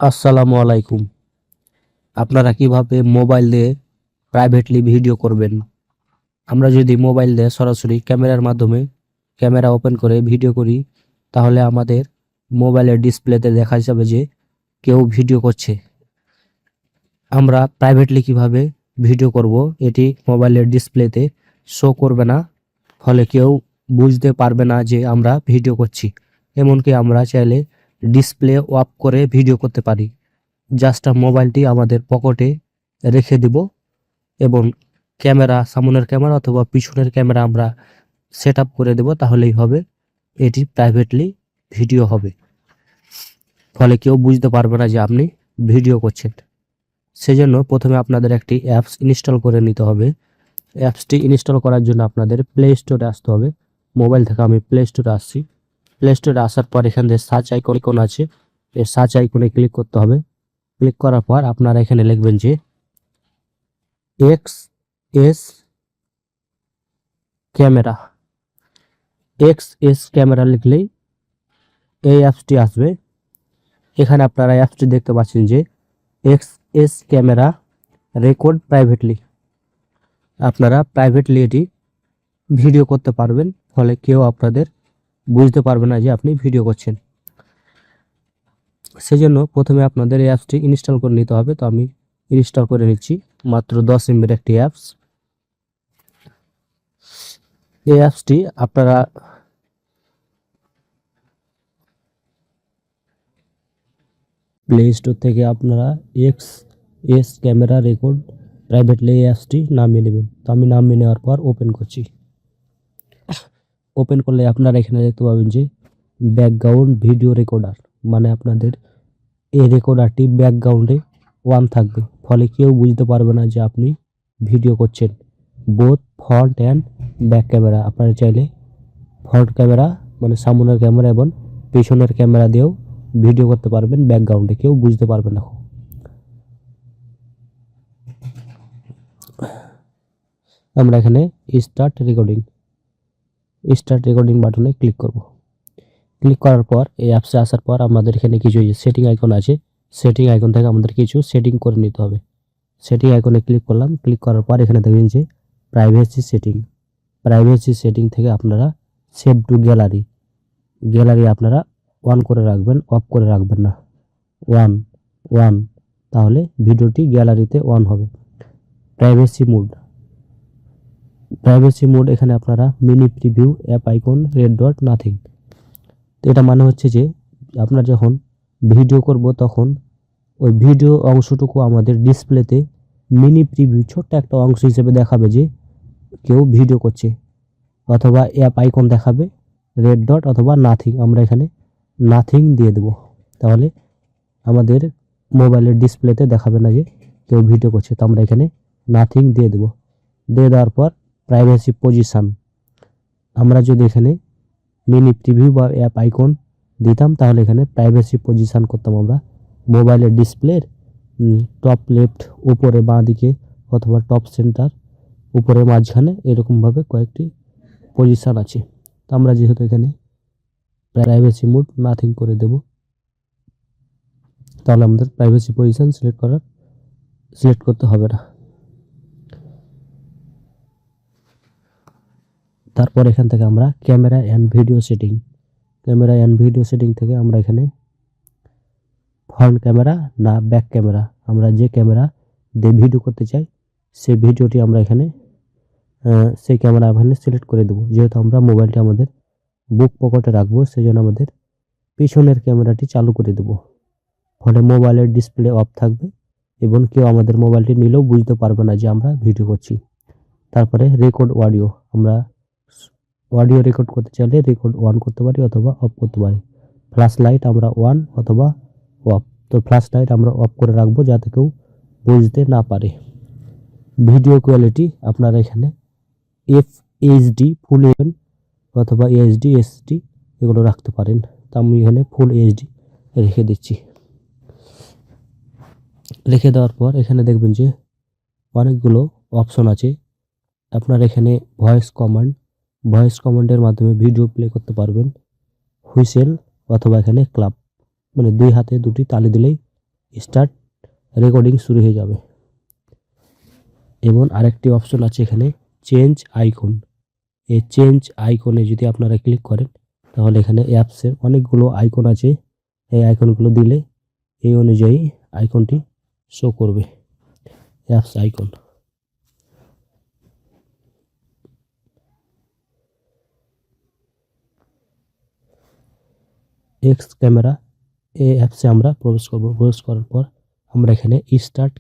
আসসালামু আলাইকুম। আপনারা কিভাবে মোবাইল দিয়ে প্রাইভেটলি ভিডিও করবেন? আমরা যদি মোবাইল দিয়ে সরাসরি ক্যামেরার মাধ্যমে ক্যামেরা ওপেন করে ভিডিও করি, তাহলে আমাদের মোবাইলের ডিসপ্লেতে দেখা যাবে যে কেউ ভিডিও করছে। আমরা প্রাইভেটলি কিভাবে ভিডিও করব, এটি মোবাইলের ডিসপ্লেতে শো করবে না, ফলে কেউ বুঝতে পারবে না যে আমরা ভিডিও করছি। এমনকি আমরা চাইলে ডিসপ্লে অফ করে ভিডিও করতে পারি। জাস্ট মোবাইলটি আমাদের পকেটে রেখে দিব এবং ক্যামেরা, সামনের ক্যামেরা অথবা পিছনের ক্যামেরা আমরা সেট আপ করে দেব, তাহলেই হবে। এটি প্রাইভেটলি ভিডিও হবে, ফলে কেউ বুঝতে পারবে না যে আপনি ভিডিও করছেন। সেজন্য প্রথমে আপনাদের একটি অ্যাপস ইনস্টল করে নিতে হবে। অ্যাপসটি ইনস্টল করার জন্য আপনাদের প্লে স্টোরে আসতে হবে। মোবাইল থেকে আমি প্লে স্টোরে আসছি। প্লে স্টোরে আসার পর এখান থেকে সার্চ আইকন আছে, এই সার্চ আইকনে ক্লিক করতে হবে। ক্লিক করার পর আপনারা এখানে লিখবেন যে XS ক্যামেরা। XS ক্যামেরা লিখলেই এই অ্যাপসটি আসবে। এখানে আপনারা অ্যাপসটি দেখতে পাচ্ছেন যে XS ক্যামেরা রেকর্ড প্রাইভেটলি। আপনারা প্রাইভেটলি এটি ভিডিও করতে পারবেন, ফলে কেউ আপনাদের বুঝতে পারবে না যে আপনি ভিডিও করছেন। সেজন্য প্রথমে আপনাদের এই অ্যাপসটি ইনস্টল করে নিতে হবে। তো আমি ইনস্টল করে নিচ্ছি, মাত্র 10 MB একটি অ্যাপস। এই অ্যাপসটি আপনারা প্লে স্টোর থেকে আপনারা XS ক্যামেরা রেকর্ড প্রাইভেটলি এই অ্যাপসটি নামিয়ে নেবেন। তো আমি নামিয়ে নেওয়ার পর ওপেন করছি। ওপেন করলে আপনারা এখানে দেখতে পাবেন যে ব্যাকগ্রাউন্ড ভিডিও রেকর্ডার, মানে আপনাদের এই রেকর্ডারটি ব্যাকগ্রাউন্ডে অন থাকবে, ফলে কেউ বুঝতে পারবে না যে আপনি ভিডিও করছেন। Both front and back camera, আপনারা চাইলে ফ্রন্ট ক্যামেরা মানে সামনের ক্যামেরা এবং পেছনের ক্যামেরা দিয়েও ভিডিও করতে পারবেন, ব্যাকগ্রাউন্ডে কেউ বুঝতে পারবে না। আমরা এখানে স্টার্ট রেকর্ডিং বাটনে ক্লিক করব। ক্লিক করার পর এই অ্যাপসে আসার পর আমাদের এখানে কিছু সেটিং আইকন আছে। সেটিং আইকন থেকে আমাদের কিছু সেটিং করে নিতে হবে। সেটিং আইকনে ক্লিক করলাম। ক্লিক করার পর এখানে দেখবেন যে প্রাইভেসি সেটিং থেকে আপনারা সেভ টু গ্যালারি আপনারা অন করে রাখবেন, অফ করে রাখবেন না। ওয়ান, তাহলে ভিডিওটি গ্যালারিতে অন হবে। প্রাইভেসি মোড এখানে আপনারা mini preview app icon red dot nothing. তো এটা মানে হচ্ছে যে আপনারা যখন ভিডিও করব তখন ওই ভিডিও অংশটুকু আমাদের ডিসপ্লেতে মিনি প্রিভিউ ছোট্ট একটা অংশ হিসেবে দেখাবে যে কেউ ভিডিও করছে, অথবা অ্যাপ আইকন দেখাবে রেড ডট অথবা নাথিং। আমরা এখানে নাথিং দিয়ে দেব, তাহলে আমাদের মোবাইলের ডিসপ্লেতে দেখাবে না যে কেউ ভিডিও করছে। তো আমরা এখানে নাথিং দিয়ে দেব। দিয়ে দেওয়ার পর প্রাইভেসি পজিশন, আমরা যদি এখানে মিনি প্রিভিউ বা অ্যাপ আইকন দিতাম, তাহলে এখানে প্রাইভেসি পজিশন করতাম আমরা মোবাইলের ডিসপ্লের টপ লেফট উপরে বাঁ দিকে, অথবা টপ সেন্টার উপরে মাঝখানে, এরকমভাবে কয়েকটি পজিশন আছে। তো আমরা যেহেতু এখানে প্রাইভেসি মোড নাথিং করে দেব, তাহলে আমাদের প্রাইভেসি পজিশন সিলেক্ট করতে হবে না। তারপর এখান থেকে আমরা ক্যামেরা অ্যান্ড ভিডিও সেটিং থেকে আমরা এখানে ফ্রন্ট ক্যামেরা না ব্যাক ক্যামেরা, আমরা যে ক্যামেরা দিয়ে ভিডিও করতে চাই সেই ভিডিওটি আমরা এখানে সেই ক্যামেরা এখানে সিলেক্ট করে দেবো। যেহেতু আমরা মোবাইলটি আমাদের বুক পকেটে রাখবো, সেই জন্য আমাদের পিছনের ক্যামেরাটি চালু করে দেবো, ফলে মোবাইলের ডিসপ্লে অফ থাকবে এবং কেউ আমাদের মোবাইলটি নিলেও বুঝতে পারবে না যে আমরা ভিডিও করছি। তারপরে রেকর্ড অডিও, আমরা অডিও রেকর্ড করতে চাইলে রেকর্ড অন করতে পারি অথবা অফ করতে পারি। ফ্ল্যাশ লাইট আমরা অন অথবা অফ। তো ফ্ল্যাশ লাইট আমরা অফ করে রাখবো যাতে কেউ বুঝতে না পারে। ভিডিও কোয়ালিটি আপনারা এখানে FHD ফুল এইচডি অথবা HD SD এগুলো রাখতে পারেন। তো আমি এখানে ফুল এইচডি রেখে দিচ্ছি। রেখে দেওয়ার পর এখানে দেখবেন যে অনেকগুলো অপশন আছে। আপনারা এখানে ভয়েস কমান্ডের মাধ্যমে ভিডিও প্লে করতে পারবেন। হুইসেল অথবা এখানে ক্লাপ, মানে দুই হাতে দুটি তালি দিলেই স্টার্ট রেকর্ডিং শুরু হয়ে যাবে। এবং আরেকটি অপশন আছে এখানে চেঞ্জ আইকন। এই চেঞ্জ আইকনে যদি আপনারা ক্লিক করেন তাহলে এখানে অ্যাপসের অনেকগুলো আইকন আছে। এই আইকনগুলো দিলে এই অনুযায়ী আইকনটি শো করবে। অ্যাপস আইকন, এক্স ক্যামেরা, এই অ্যাপসে আমরা প্রবেশ করব। প্রবেশ করার পর আমরা এখানে স্টার্ট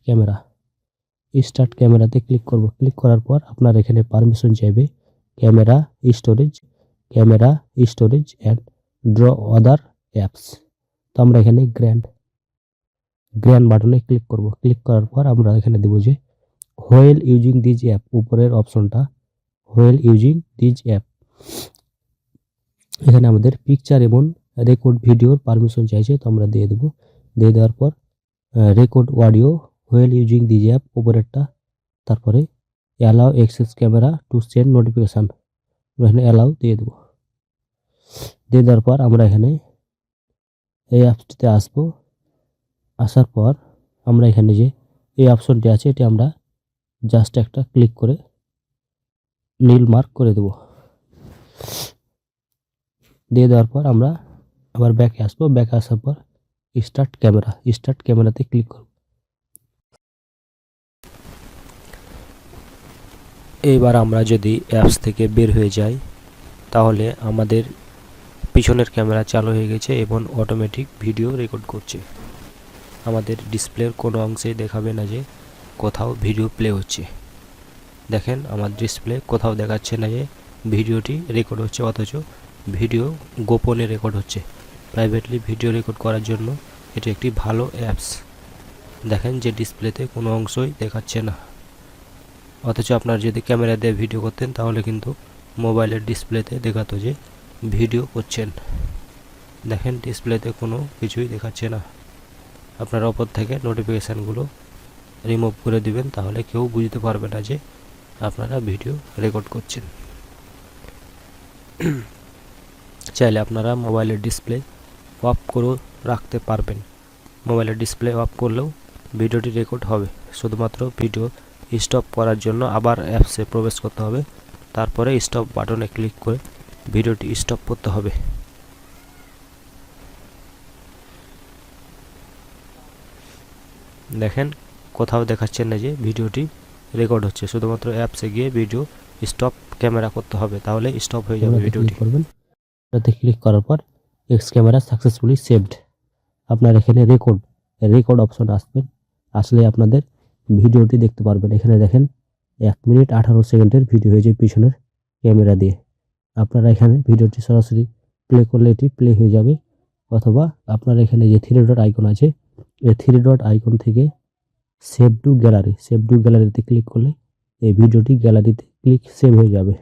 ক্যামেরাতে ক্লিক করব। ক্লিক করার পর আপনার এখানে পারমিশন চাইবে camera storage and draw other apps. তো আমরা এখানে গ্র্যান্ড বাটনে ক্লিক করব। ক্লিক করার পর আমরা এখানে দেবো যে হোয়েল ইউজিং দিজ অ্যাপ, উপরের অপশনটা হোয়েল ইউজিং দিজ অ্যাপ। এখানে আমাদের পিকচার এবং রেকর্ড ভিডিওর পারমিশন চাইছে, তো আমরা দিয়ে দেবো। দিয়ে দেওয়ার পর record audio while using this app উপরেরটা, তারপরে allow access camera to send notification, এখানে অ্যালাউ দিয়ে দেবো। দিয়ে দেওয়ার পর আমরা এখানে এই অ্যাপসটিতে আসবো। আসার পর আমরা এখানে যে এই অপশনটি আছে এটি আমরা জাস্ট একটা ক্লিক করে নীল মার্ক করে দেব। দিয়ে দেওয়ার পর আমরা আবার ব্যাকে আসবো। ব্যাকে আসার পর স্টার্ট ক্যামেরাতে ক্লিক করব। এবার আমরা যদি অ্যাপস থেকে বের হয়ে যাই তাহলে আমাদের পিছনের ক্যামেরা চালু হয়ে গেছে এবং অটোমেটিক ভিডিও রেকর্ড করছে। আমাদের ডিসপ্লের কোনো অংশেই দেখাবে না যে কোথাও ভিডিও প্লে হচ্ছে। দেখেন আমার ডিসপ্লে কোথাও দেখাচ্ছে না যে ভিডিওটি রেকর্ড হচ্ছে, অথচ ভিডিও গোপনে রেকর্ড হচ্ছে। প্রাইভেটলি ভিডিও রেকর্ড করার জন্য এটি একটি ভালো অ্যাপস। দেখেন যে ডিসপ্লেতে কোনো অংশই দেখাচ্ছে না, অথচ আপনার যদি ক্যামেরা দিয়ে ভিডিও করতেন তাহলে কিন্তু মোবাইলের ডিসপ্লেতে দেখাতো যে ভিডিও করছেন। দেখেন ডিসপ্লেতে কোনো কিছুই দেখাচ্ছে না। আপনার ওপর থেকে নোটিফিকেশানগুলো রিমুভ করে দিবেন, তাহলে কেউ বুঝতে পারবে না যে আপনারা ভিডিও রেকর্ড করছেন। চাইলে আপনারা মোবাইলের ডিসপ্লে অফ করে রাখতে পারবেন। মোবাইলের ডিসপ্লে অফ করলেও ভিডিওটি রেকর্ড হবে। শুধুমাত্র ভিডিও স্টপ করার জন্য আবার অ্যাপসে প্রবেশ করতে হবে, তারপরে স্টপ বাটনে ক্লিক করে ভিডিওটি স্টপ করতে হবে। দেখেন কোথাও দেখাচ্ছে না যে ভিডিওটি রেকর্ড হচ্ছে। শুধুমাত্র অ্যাপসে গিয়ে ভিডিও স্টপ ক্যামেরা করতে হবে, তাহলে স্টপ হয়ে যাবে ভিডিওটি। করবেন এটাতে ক্লিক করার পর এক্স ক্যামেরা সাকসেসফুলি সেভড। আপনার এখানে রেকর্ড অপশন আসলে আপনাদের ভিডিওটি দেখতে পারবেন। এখানে দেখেন 1 মিনিট 18 সেকেন্ডের ভিডিও হয়েছে পিছনের ক্যামেরা দিয়ে। আপনারা এখানে ভিডিওটি সরাসরি প্লে করলে এটি প্লে হয়ে যাবে, অথবা আপনার এখানে যে 3 ডট আইকন আছে এই 3 ডট আইকন থেকে সেভ টু গ্যালারিতে ক্লিক করলে এই ভিডিওটি গ্যালারিতে সেভ হয়ে যাবে।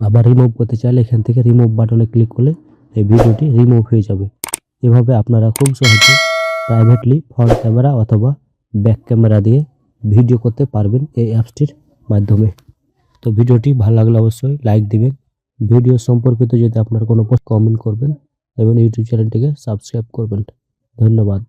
আবার রিমুভ করতে চাইলে এখান থেকে রিমুভ বাটনে ক্লিক করলে এই ভিডিওটি রিমুভ হয়ে যাবে। এভাবে আপনারা খুব সহজে প্রাইভেটলি ফ্রন্ট ক্যামেরা অথবা ব্যাক ক্যামেরা দিয়ে ভিডিও করতে পারবেন এই অ্যাপসটির মাধ্যমে। তো ভিডিওটি ভালো লাগলে অবশ্যই লাইক দিবেন। ভিডিও সম্পর্কিত যদি আপনার কোনো কমেন্ট করবেন এবং ইউটিউব চ্যানেলটিকে সাবস্ক্রাইব করবেন। ধন্যবাদ।